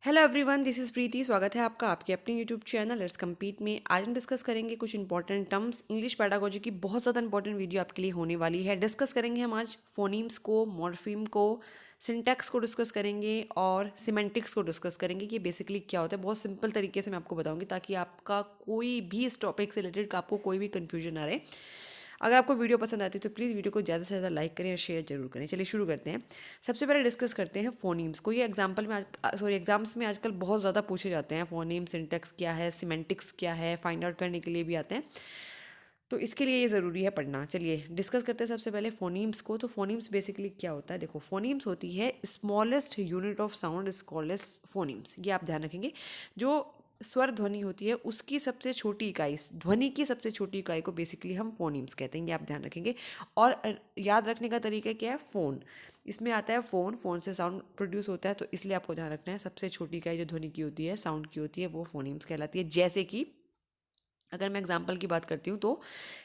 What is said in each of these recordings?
Hello everyone, this is प्रीति। स्वागत है आपका आपके अपने यूट्यूब चैनल लेट्स कम्पीट में। आज हम डिस्कस करेंगे कुछ इंपॉर्टेंट टर्म्स। इंग्लिश पैडागोजी की बहुत ज़्यादा इंपॉर्टेंट वीडियो आपके लिए होने वाली है। डिस्कस करेंगे हम आज फोनीम्स को, मॉर्फीम को, सिंटैक्स को डिस्कस करेंगे और सिमेंटिक्स को डिस्कस करेंगे कि बेसिकली क्या होता है। बहुत सिंपल तरीके से मैं आपको बताऊंगी ताकि आपका कोई भी इस टॉपिक से रिलेटेड आपको कोई भी कन्फ्यूजन ना रहे। अगर आपको वीडियो पसंद आती है तो प्लीज़ वीडियो को ज़्यादा से ज़्यादा लाइक करें और शेयर जरूर करें। चलिए शुरू करते हैं। सबसे पहले डिस्कस करते हैं फोनीम्स को। ये एग्जाम्स में आजकल बहुत ज़्यादा पूछे जाते हैं। फोनीम, सिंटैक्स क्या है, सिमेंटिक्स क्या है, फाइंड आउट करने के लिए भी आते हैं, तो इसके लिए ये ज़रूरी है पढ़ना। चलिए डिस्कस करते हैं सबसे पहले फोनीम्स को। तो फोनीम्स बेसिकली क्या होता है, देखो फोनीम्स होती है smallest unit of sound is called as phonemes. ये आप ध्यान रखेंगे। जो स्वर ध्वनि होती है उसकी सबसे छोटी इकाई, ध्वनि की सबसे छोटी इकाई को बेसिकली हम फोनीम्स कहते हैं। ये आप ध्यान रखेंगे। और याद रखने का तरीका क्या है, फ़ोन। इसमें आता है फ़ोन, फ़ोन से साउंड प्रोड्यूस होता है, तो इसलिए आपको ध्यान रखना है सबसे छोटी इकाई जो ध्वनि की होती है, साउंड की होती है, वो फोनीम्स कहलाती है। जैसे कि अगर मैं एग्जांपल की बात करती हूँ तो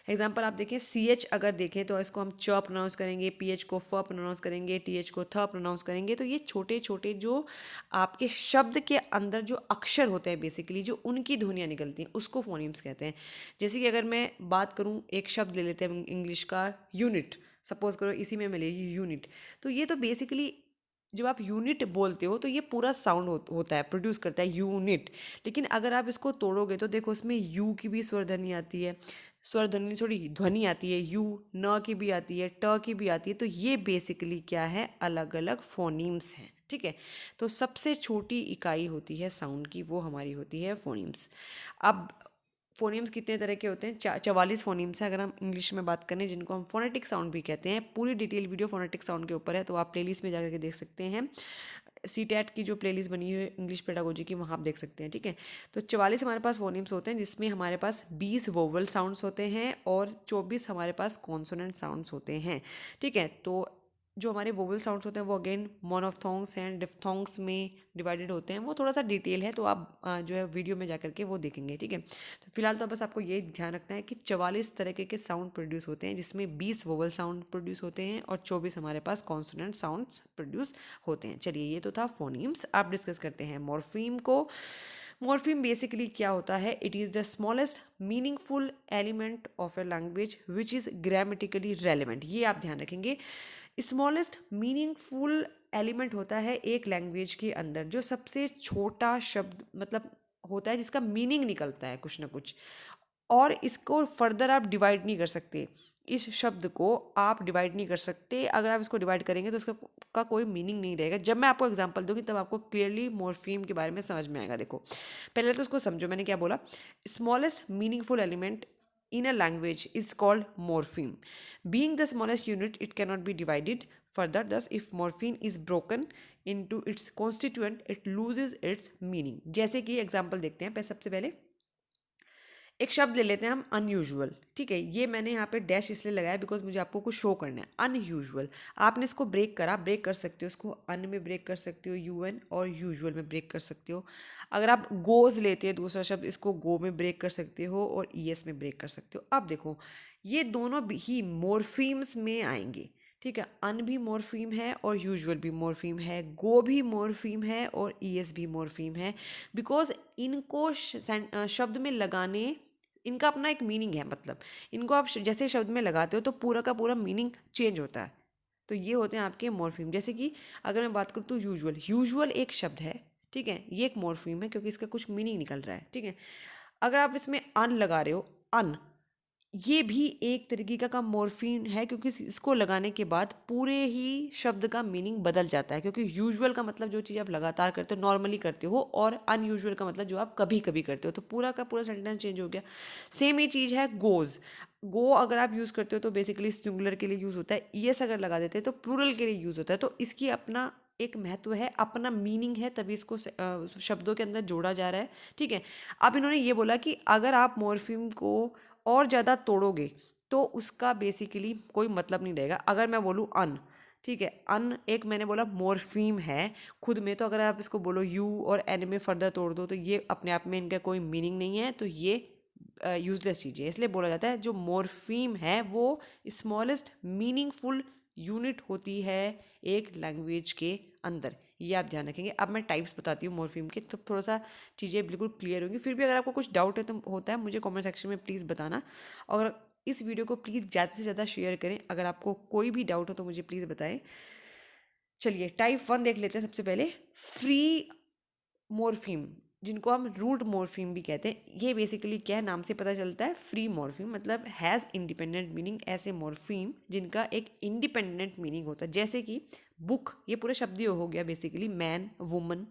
एग्जांपल आप देखें, सी एच अगर देखें तो इसको हम च प्रोनाउंस करेंगे, पी एच को फ प्रोनाउंस करेंगे, टी एच को थ प्रोनाउंस करेंगे। तो ये छोटे छोटे जो आपके शब्द के अंदर जो अक्षर होते हैं, बेसिकली जो उनकी ध्वनियाँ निकलती हैं, उसको फोनीम्स कहते हैं। जैसे कि अगर मैं बात करूँ, एक शब्द ले लेते हैं इंग्लिश का, यूनिट। सपोज करो इसी में मिलेगी यूनिट। तो ये तो बेसिकली जब आप यूनिट बोलते हो तो ये पूरा साउंड होता है, प्रोड्यूस करता है यूनिट। लेकिन अगर आप इसको तोड़ोगे तो देखो इसमें यू की भी स्वर ध्वनि आती है, स्वर ध्वनि थोड़ी ध्वनि आती है, यू न की भी आती है, ट की भी आती है। तो ये बेसिकली क्या है, अलग अलग फोनीम्स हैं। ठीक है। तो सबसे छोटी इकाई होती है साउंड की, वो हमारी होती है फोनीम्स। अब फोनीम्स कितने तरह के होते हैं, 44 फोनीम्स है अगर हम इंग्लिश में बात करें, जिनको हम फोनेटिक साउंड भी कहते हैं। पूरी डिटेल वीडियो फोनेटिक साउंड के ऊपर है, तो आप प्लेलिस्ट में जाकर के देख सकते हैं। सी टैट की जो प्लेलिस्ट बनी हुई है इंग्लिश पेडागोजी की, वहाँ आप देख सकते हैं। ठीक है। तो 44 हमारे पास फोनीम्स होते हैं, जिसमें हमारे पास 20 वोवल साउंड्स होते हैं और 24 हमारे पास कॉन्सोनेंट साउंड्स होते हैं। ठीक है। तो जो हमारे वोवल साउंड्स होते हैं वो अगेन मोनोफ्थोंग्स एंड डिफ्थोंग्स में डिवाइडेड होते हैं। वो थोड़ा सा डिटेल है, तो आप जो है वीडियो में जाकर के वो देखेंगे। ठीक है। तो फिलहाल तो बस आपको ये ध्यान रखना है कि 44 तरीके के साउंड प्रोड्यूस होते हैं, जिसमें 20 वोवल साउंड प्रोड्यूस होते हैं और 24 हमारे पास कॉन्सोनेंट साउंड्स प्रोड्यूस होते हैं। चलिए, ये तो था फोनीम्स। आप डिस्कस करते हैं मॉर्फीम को। मॉर्फीम बेसिकली क्या होता है, it is the smallest meaningful element of a language which is grammatically relevant. ये आप ध्यान रखेंगे। स्मॉलेस्ट मीनिंगफुल एलिमेंट होता है एक लैंग्वेज के अंदर जो सबसे छोटा शब्द मतलब होता है, जिसका मीनिंग निकलता है कुछ ना कुछ, और इसको फर्दर आप डिवाइड नहीं कर सकते। इस शब्द को आप डिवाइड नहीं कर सकते। अगर आप इसको डिवाइड करेंगे तो इसका कोई मीनिंग नहीं रहेगा। जब मैं आपको एग्जांपल दूंगी तब आपको क्लियरली मॉर्फीम के बारे में समझ में आएगा। देखो, पहले तो उसको समझो, मैंने क्या बोला। Smallest meaningful element in a language is called morpheme. Being the smallest unit, it cannot be divided further. Thus, if morpheme is broken into its constituent, it loses its meaning. जैसे कि एग्जाम्पल देखते हैं। सबसे पहले एक शब्द ले लेते हैं हम, अनयूजुअल। ठीक है। ये मैंने यहाँ पे डैश इसलिए लगाया बिकॉज मुझे आपको कुछ शो करना है। अनयूजुअल, आपने इसको ब्रेक करा, ब्रेक कर सकते हो इसको अन में ब्रेक कर सकते हो, यूएन, और यूजुअल में ब्रेक कर सकते हो। अगर आप गोज लेते हैं दूसरा शब्द, इसको गो में ब्रेक कर सकते हो और ईएस में ब्रेक कर सकते हो। अब देखो, ये दोनों ही मॉर्फीम्स में आएंगे। ठीक है। अन भी मॉर्फीम है और यूजुअल भी मॉर्फीम है, गो भी मॉर्फीम है और ईएस भी मॉर्फीम है। बिकॉज इनको शब्द में लगाने, इनका अपना एक मीनिंग है। मतलब इनको आप जैसे शब्द में लगाते हो तो पूरा का पूरा मीनिंग चेंज होता है। तो ये होते हैं आपके मॉर्फीम। जैसे कि अगर मैं बात करूँ तो यूजुअल, यूजुअल एक शब्द है। ठीक है। ये एक मॉर्फीम है क्योंकि इसका कुछ मीनिंग निकल रहा है। ठीक है। अगर आप इसमें अन लगा रहे हो, अन, ये भी एक तरीके का मॉर्फीम है क्योंकि इसको लगाने के बाद पूरे ही शब्द का मीनिंग बदल जाता है। क्योंकि यूजुअल का मतलब जो चीज़ आप लगातार करते हो, नॉर्मली करते हो, और अनयूजुअल का मतलब जो आप कभी कभी करते हो, तो पूरा का पूरा सेंटेंस चेंज हो गया। सेम ही चीज़ है गोज। गो अगर आप यूज़ करते हो तो बेसिकली सिंगुलर के लिए यूज़ होता है, ईएस अगर लगा देते हैं तो प्लूरल के लिए यूज़ होता है। तो इसकी अपना एक महत्व है, अपना मीनिंग है, तभी इसको शब्दों के अंदर जोड़ा जा रहा है। ठीक है। अब इन्होंने ये बोला कि अगर आप मॉर्फीम को और ज़्यादा तोड़ोगे तो उसका बेसिकली कोई मतलब नहीं रहेगा। अगर मैं बोलूँ अन, ठीक है, अन एक मैंने बोला मॉर्फीम है खुद में, तो अगर आप इसको बोलो यू और एन में फर्दर तोड़ दो तो ये अपने आप में इनका कोई मीनिंग नहीं है। तो ये यूजलेस चीज़ है। इसलिए बोला जाता है जो मॉर्फीम है वो स्मॉलेस्ट मीनिंगफुल यूनिट होती है एक लैंग्वेज के अंदर। ये आप ध्यान रखेंगे। अब मैं टाइप्स बताती हूँ मॉर्फीम के, तो थोड़ा सा चीज़ें बिल्कुल क्लियर होंगी। फिर भी अगर आपको कुछ डाउट है तो होता है, मुझे कमेंट सेक्शन में प्लीज़ बताना। और इस वीडियो को प्लीज़ ज़्यादा से ज़्यादा शेयर करें। अगर आपको कोई भी डाउट हो तो मुझे प्लीज़ बताएं। चलिए टाइप 1 देख लेते हैं सबसे पहले। फ्री मॉर्फीम, जिनको हम रूट मॉर्फीम भी कहते हैं। ये बेसिकली क्या है, नाम से पता चलता है फ्री मॉर्फीम मतलब हैज़ इंडिपेंडेंट मीनिंग। ऐसे मॉर्फीम जिनका एक इंडिपेंडेंट मीनिंग होता है, जैसे कि बुक, ये पूरे शब्द ही हो गया बेसिकली। मैन, वुमन,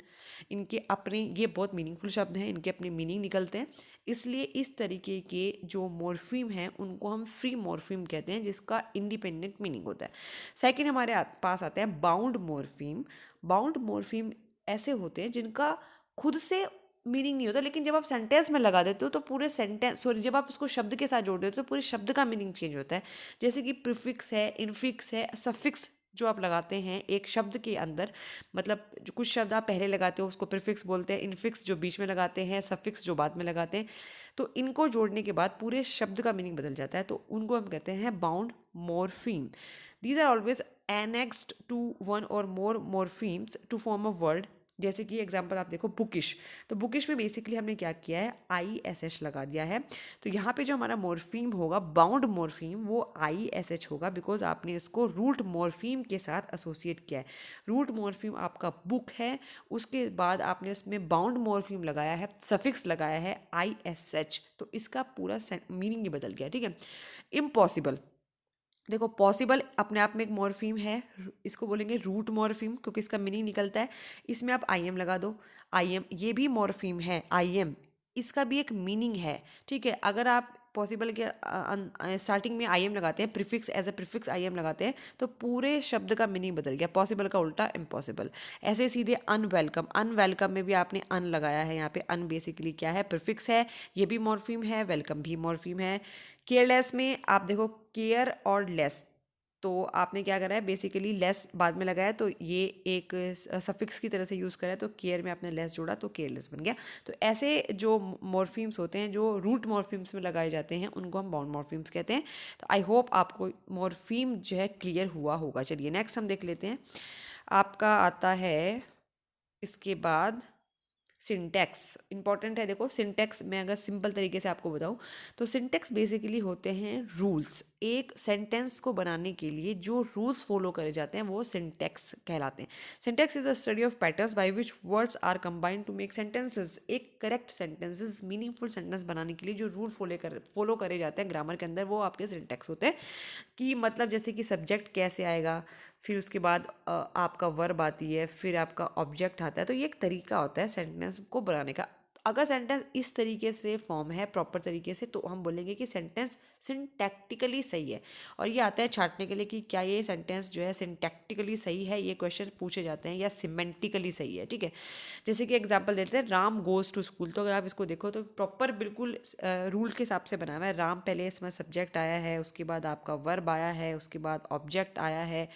इनके अपने, ये बहुत मीनिंगफुल शब्द हैं, इनके अपने मीनिंग निकलते हैं। इसलिए इस तरीके के जो मॉर्फीम हैं उनको हम फ्री मॉर्फीम कहते हैं, जिसका इंडिपेंडेंट मीनिंग होता है। सेकेंड हमारे पास आते हैं बाउंड मॉर्फीम। बाउंड मॉर्फीम ऐसे होते हैं जिनका खुद से मीनिंग नहीं होता, लेकिन जब आप सेंटेंस में लगा देते हो तो पूरे सेंटेंस, सॉरी, जब आप उसको शब्द के साथ जोड़ देते हो तो पूरे शब्द का मीनिंग चेंज होता है। जैसे कि प्रीफिक्स है, इनफिक्स है, सफिक्स जो आप लगाते हैं एक शब्द के अंदर, मतलब जो कुछ शब्द आप पहले लगाते हो उसको प्रीफिक्स बोलते हैं, इनफिक्स जो बीच में लगाते हैं, सफिक्स जो बाद में लगाते हैं। तो इनको जोड़ने के बाद पूरे शब्द का मीनिंग बदल जाता है, तो उनको हम कहते हैं bound morpheme. These are always annexed to one or more morphemes to form a word। जैसे कि एग्जांपल आप देखो बुकिश, तो बुकिश में बेसिकली हमने क्या किया है, आई एस एच लगा दिया है। तो यहाँ पे जो हमारा मॉर्फीम होगा बाउंड मॉर्फीम, वो आई एस एच होगा, बिकॉज आपने इसको रूट मॉर्फीम के साथ एसोसिएट किया है। रूट मॉर्फीम आपका बुक है, उसके बाद आपने उसमें बाउंड मॉर्फीम लगाया है, सफिक्स लगाया है आई एस एच, तो इसका पूरा मीनिंग ही बदल गया। ठीक है। इम्पॉसिबल, देखो पॉसिबल अपने आप में एक मॉर्फीम है, इसको बोलेंगे रूट मॉर्फीम, क्योंकि इसका मीनिंग निकलता है। इसमें आप आई एम लगा दो, आई एम ये भी मॉर्फीम है, आई एम इसका भी एक मीनिंग है। ठीक है। अगर आप पॉसिबल के स्टार्टिंग में आई एम लगाते हैं, prefix as a prefix I M लगाते हैं, तो पूरे शब्द का मीनिंग बदल गया। पॉसिबल का उल्टा इम्पॉसिबल। ऐसे सीधे अनवेलकम, अनवेलकम में भी आपने अन लगाया है, यहाँ पे अन बेसिकली क्या है, प्रीफिक्स है, ये भी मॉर्फीम है, वेलकम भी मॉर्फीम है। केयरलेस में आप देखो केयर और लेस, तो आपने क्या करा है, बेसिकली लेस बाद में लगाया, तो ये एक सफिक्स की तरह से यूज़ करा है, तो केयर में आपने लेस जोड़ा तो केयरलेस बन गया। तो ऐसे जो मॉर्फीम्स होते हैं जो रूट मॉर्फीम्स में लगाए जाते हैं उनको हम बाउंड मॉर्फीम्स कहते हैं। तो आई होप आपको मॉर्फीम जो है क्लियर हुआ होगा। चलिए नेक्स्ट हम देख लेते हैं। आपका आता है इसके बाद सिंटैक्स। इंपॉर्टेंट है, देखो सिंटैक्स मैं अगर सिंपल तरीके से आपको बताऊं तो सिंटैक्स बेसिकली होते हैं रूल्स। एक सेंटेंस को बनाने के लिए जो रूल्स फॉलो करे जाते हैं वो सिंटैक्स कहलाते हैं। Syntax is the study of patterns by which words are combined to make sentences. एक करेक्ट सेंटेंसेस, मीनिंगफुल सेंटेंस बनाने के लिए जो रूल फॉलो करे जाते हैं ग्रामर के अंदर, वो आपके सिंटैक्स होते हैं। कि मतलब जैसे कि सब्जेक्ट कैसे आएगा, फिर उसके बाद आपका वर्ब आती है, फिर आपका ऑब्जेक्ट आता है, तो ये एक तरीका होता है सेंटेंस को बनाने का। अगर सेंटेंस इस तरीके से फॉर्म है प्रॉपर तरीके से, तो हम बोलेंगे कि सेंटेंस सिंटैक्टिकली सही है। और ये आता है छांटने के लिए कि क्या ये सेंटेंस जो है सिंटैक्टिकली सही है, ये क्वेश्चन पूछे जाते हैं, या सिमेंटिकली सही है। ठीक है। जैसे कि एग्जांपल देते हैं, राम गोज़ टू स्कूल, तो अगर आप इसको देखो तो प्रॉपर बिल्कुल रूल के हिसाब से बना हुआ है। राम पहले इसमें सब्जेक्ट आया है, उसके बाद आपका वर्ब आया है, उसके बाद ऑब्जेक्ट आया है,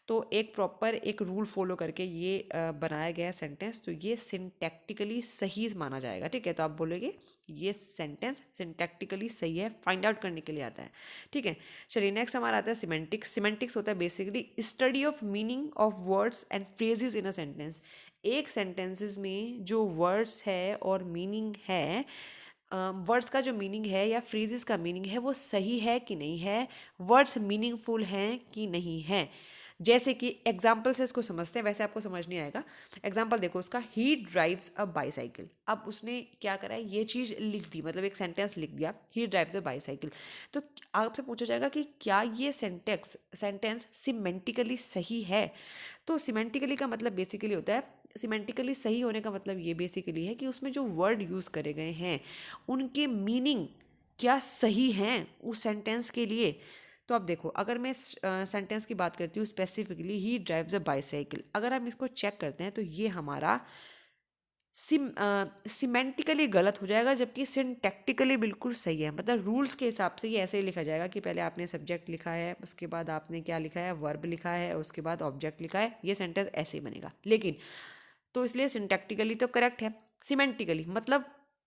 तो एक प्रॉपर एक रूल फॉलो करके ये बनाया गया सेंटेंस, तो ये सिंटैक्टिकली सही माना जाएगा। ठीक है। तो आप बोलोगे ये सेंटेंस सिंटैक्टिकली सही है, फाइंड आउट करने के लिए आता है। ठीक है। चलिए नेक्स्ट हमारा आता है सिमेंटिक्स। सिमेंटिक्स होता है basically study of meaning of words and phrases in a sentence. एक सेंटेंसेस में जो वर्ड्स है और मीनिंग है, वर्ड्स का जो मीनिंग है या फ्रेजेस का मीनिंग है वो सही है कि नहीं है, वर्ड्स मीनिंगफुल हैं कि नहीं है। जैसे कि एग्जाम्पल से इसको समझते हैं, वैसे आपको समझ नहीं आएगा। एग्जाम्पल देखो उसका, ही ड्राइव्स अ बाईसाइकिल। अब उसने क्या करा है, ये चीज़ लिख दी, मतलब एक सेंटेंस लिख दिया, ही ड्राइव्स अ बाईसाइकिल। तो आपसे पूछा जाएगा कि क्या ये सेंटेंस सिमेंटिकली सही है। तो सिमेंटिकली का मतलब बेसिकली होता है, सिमेंटिकली सही होने का मतलब ये बेसिकली है कि उसमें जो वर्ड यूज़ करे गए हैं उनके मीनिंग क्या सही हैं उस सेंटेंस के लिए। तो अब देखो, अगर मैं सेंटेंस की बात करती हूँ स्पेसिफिकली, ही ड्राइव्स अ बाईसाइकिल, अगर हम इसको चेक करते हैं तो ये हमारा सिमेंटिकली गलत हो जाएगा, जबकि सिंटैक्टिकली बिल्कुल सही है। मतलब रूल्स के हिसाब से ये ऐसे ही लिखा जाएगा कि पहले आपने सब्जेक्ट लिखा है, उसके बाद आपने क्या लिखा है, वर्ब लिखा है, उसके बाद ऑब्जेक्ट लिखा है, ये सेंटेंस ऐसे ही बनेगा। लेकिन तो इसलिए सिंटैक्टिकली तो करेक्ट है, सिमेंटिकली मतलब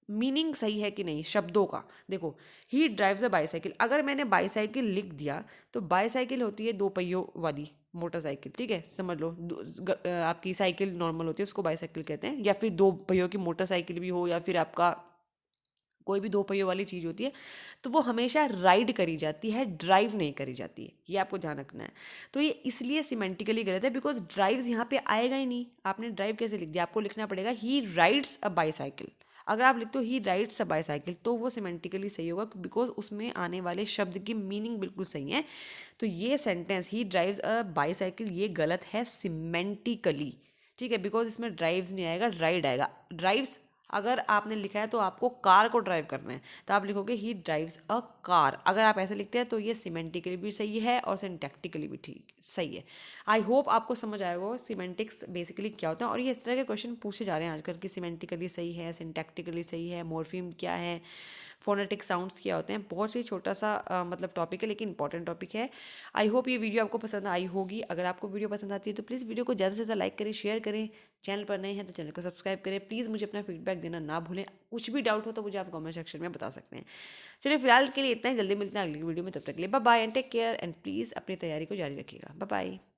मीनिंग सही है कि नहीं शब्दों का। देखो, ही ड्राइव्स अ बाईसाइकिल, अगर मैंने बाईसाइकिल लिख दिया तो बाईसाइकिल होती है दो पहियों वाली मोटरसाइकिल, ठीक है, समझ लो आपकी साइकिल नॉर्मल होती है उसको बाईसाइकिल कहते हैं, या फिर दो पहियों की मोटरसाइकिल भी हो, या फिर आपका कोई भी दो पहियों वाली चीज़ होती है, तो वो हमेशा राइड करी जाती है, ड्राइव नहीं करी जाती है, ये आपको ध्यान रखना है। तो ये इसलिए सिमेंटिकली गलत है बिकॉज ड्राइव्स यहाँ पे आएगा ही नहीं। आपने ड्राइव कैसे लिख दिया, आपको लिखना पड़ेगा ही राइड्स अ बाईसाइकिल। अगर आप लिखते हो ही राइड्स अ बाईसाइकिल तो वो सिमेंटिकली सही होगा बिकॉज उसमें आने वाले शब्द की मीनिंग बिल्कुल सही है। तो ये सेंटेंस ही ड्राइव्स अ बाईसाइकिल ये गलत है सिमेंटिकली, ठीक है, बिकॉज इसमें ड्राइव्स नहीं आएगा, राइड आएगा। ड्राइव्स अगर आपने लिखा है तो आपको कार को ड्राइव करना है, तो आप लिखोगे ही ड्राइव्स अ कार। अगर आप ऐसे लिखते हैं तो ये सिमेंटिकली भी सही है और सिंटैक्टिकली भी ठीक सही है। आई होप आपको समझ आएगा सिमेंटिक्स बेसिकली क्या होता है, और ये इस तरह के क्वेश्चन पूछे जा रहे हैं आजकल कि सिमेंटिकली सही है, सिंटैक्टिकली सही है, मॉर्फीम क्या है, फोनेटिक साउंड्स क्या होते हैं। बहुत ही छोटा सा मतलब टॉपिक है लेकिन इंपॉर्टेंट टॉपिक है। आई होप ये वीडियो आपको पसंद आई होगी। अगर आपको वीडियो पसंद आती है तो प्लीज़ वीडियो को ज़्यादा से ज़्यादा लाइक करें, शेयर करें। चैनल पर नए हैं तो चैनल को सब्सक्राइब करें। प्लीज़ मुझे अपना फीडबैक देना ना भूलें। कुछ भी डाउट हो तो मुझे आप कमेंट सेक्शन में बता सकते हैं। चलिए फिलहाल के लिए इतना ही, जल्दी मिलते हैं अगली वीडियो में, तब तक के लिए bye bye and take care and please अपनी तैयारी को जारी रखिएगा। Bye bye.